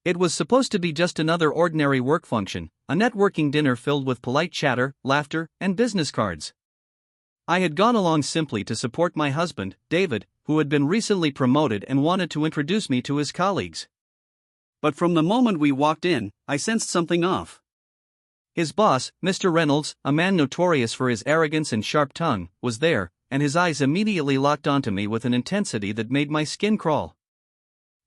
It was supposed to be just another ordinary work function, a networking dinner filled with polite chatter, laughter, and business cards. I had gone along simply to support my husband, David, who had been recently promoted and wanted to introduce me to his colleagues. But from the moment we walked in, I sensed something off. His boss, Mr. Reynolds, a man notorious for his arrogance and sharp tongue, was there, and his eyes immediately locked onto me with an intensity that made my skin crawl.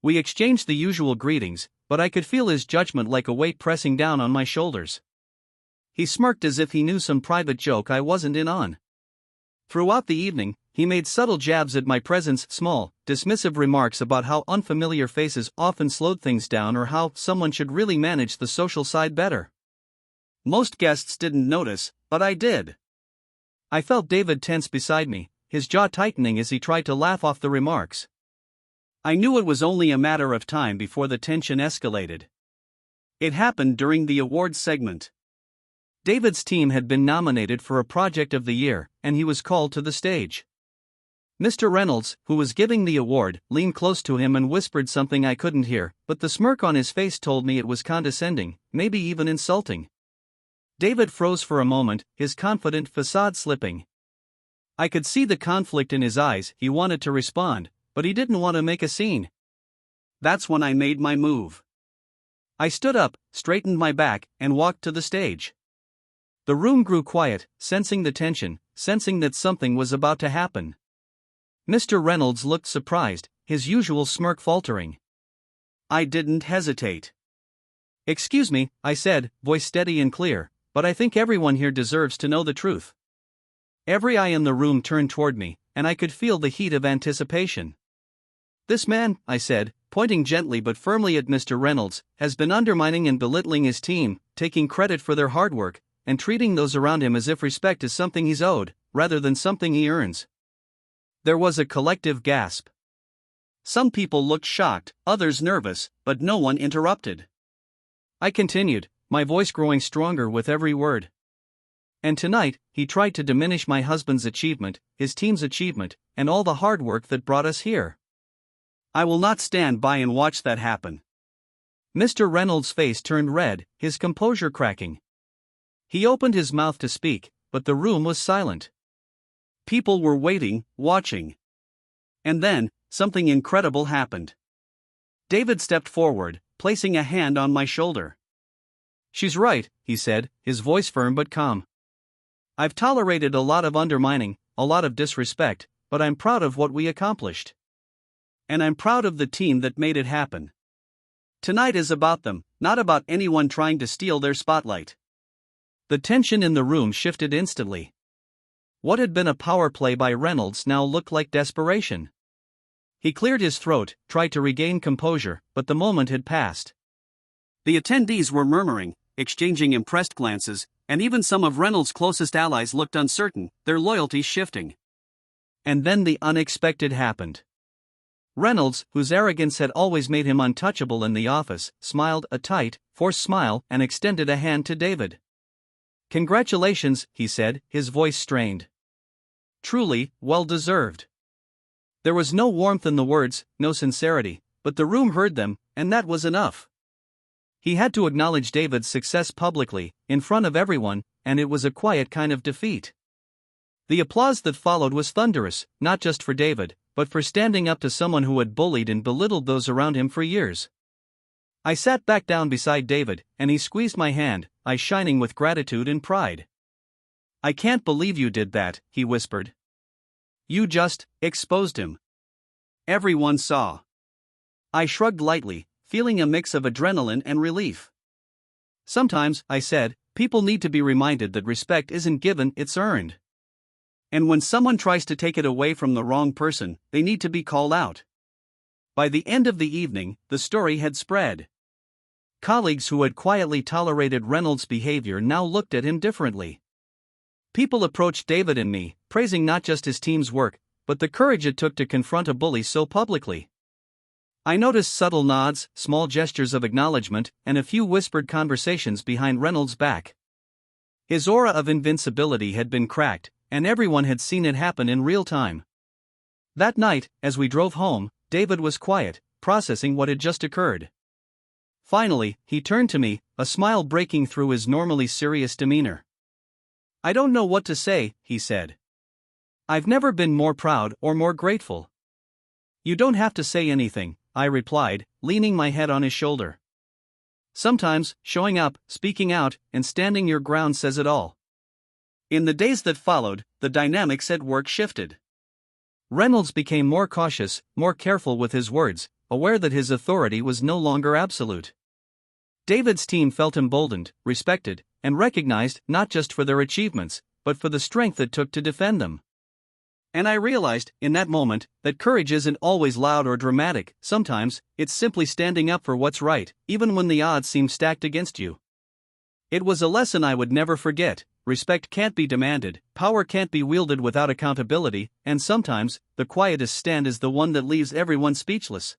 We exchanged the usual greetings, but I could feel his judgment like a weight pressing down on my shoulders. He smirked as if he knew some private joke I wasn't in on. Throughout the evening, he made subtle jabs at my presence, small, dismissive remarks about how unfamiliar faces often slowed things down or how someone should really manage the social side better. Most guests didn't notice, but I did. I felt David tense beside me, his jaw tightening as he tried to laugh off the remarks. I knew it was only a matter of time before the tension escalated. It happened during the awards segment. David's team had been nominated for a Project of the Year, and he was called to the stage. Mr. Reynolds, who was giving the award, leaned close to him and whispered something I couldn't hear, but the smirk on his face told me it was condescending, maybe even insulting. David froze for a moment, his confident facade slipping. I could see the conflict in his eyes. He wanted to respond, but he didn't want to make a scene. That's when I made my move. I stood up, straightened my back, and walked to the stage. The room grew quiet, sensing the tension, sensing that something was about to happen. Mr. Reynolds looked surprised, his usual smirk faltering. I didn't hesitate. "Excuse me," I said, voice steady and clear, "but I think everyone here deserves to know the truth." Every eye in the room turned toward me, and I could feel the heat of anticipation. "This man," I said, pointing gently but firmly at Mr. Reynolds, "has been undermining and belittling his team, taking credit for their hard work, and treating those around him as if respect is something he's owed, rather than something he earns." There was a collective gasp. Some people looked shocked, others nervous, but no one interrupted. I continued, my voice growing stronger with every word. "And tonight, he tried to diminish my husband's achievement, his team's achievement, and all the hard work that brought us here. I will not stand by and watch that happen." Mr. Reynolds' face turned red, his composure cracking. He opened his mouth to speak, but the room was silent. People were waiting, watching. And then, something incredible happened. David stepped forward, placing a hand on my shoulder. "She's right," he said, his voice firm but calm. "I've tolerated a lot of undermining, a lot of disrespect, but I'm proud of what we accomplished. And I'm proud of the team that made it happen. Tonight is about them, not about anyone trying to steal their spotlight." The tension in the room shifted instantly. What had been a power play by Reynolds now looked like desperation. He cleared his throat, tried to regain composure, but the moment had passed. The attendees were murmuring, exchanging impressed glances, and even some of Reynolds' closest allies looked uncertain, their loyalties shifting. And then the unexpected happened. Reynolds, whose arrogance had always made him untouchable in the office, smiled a tight, forced smile and extended a hand to David. "Congratulations," he said, his voice strained. "Truly, well deserved." There was no warmth in the words, no sincerity, but the room heard them, and that was enough. He had to acknowledge David's success publicly, in front of everyone, and it was a quiet kind of defeat. The applause that followed was thunderous, not just for David, but for standing up to someone who had bullied and belittled those around him for years. I sat back down beside David, and he squeezed my hand, eyes shining with gratitude and pride. "I can't believe you did that," he whispered. "You just exposed him." Everyone saw. I shrugged lightly, feeling a mix of adrenaline and relief. "Sometimes," I said, "people need to be reminded that respect isn't given, it's earned. And when someone tries to take it away from the wrong person, they need to be called out." By the end of the evening, the story had spread. Colleagues who had quietly tolerated Reynolds' behavior now looked at him differently. People approached David and me, praising not just his team's work, but the courage it took to confront a bully so publicly. I noticed subtle nods, small gestures of acknowledgement, and a few whispered conversations behind Reynolds' back. His aura of invincibility had been cracked, and everyone had seen it happen in real time. That night, as we drove home, David was quiet, processing what had just occurred. Finally, he turned to me, a smile breaking through his normally serious demeanor. "I don't know what to say," he said. "I've never been more proud or more grateful." "You don't have to say anything," I replied, leaning my head on his shoulder. "Sometimes, showing up, speaking out, and standing your ground says it all." In the days that followed, the dynamics at work shifted. Reynolds became more cautious, more careful with his words, aware that his authority was no longer absolute. David's team felt emboldened, respected, and recognized not just for their achievements, but for the strength it took to defend them. And I realized, in that moment, that courage isn't always loud or dramatic. Sometimes, it's simply standing up for what's right, even when the odds seem stacked against you. It was a lesson I would never forget. Respect can't be demanded, power can't be wielded without accountability, and sometimes, the quietest stand is the one that leaves everyone speechless.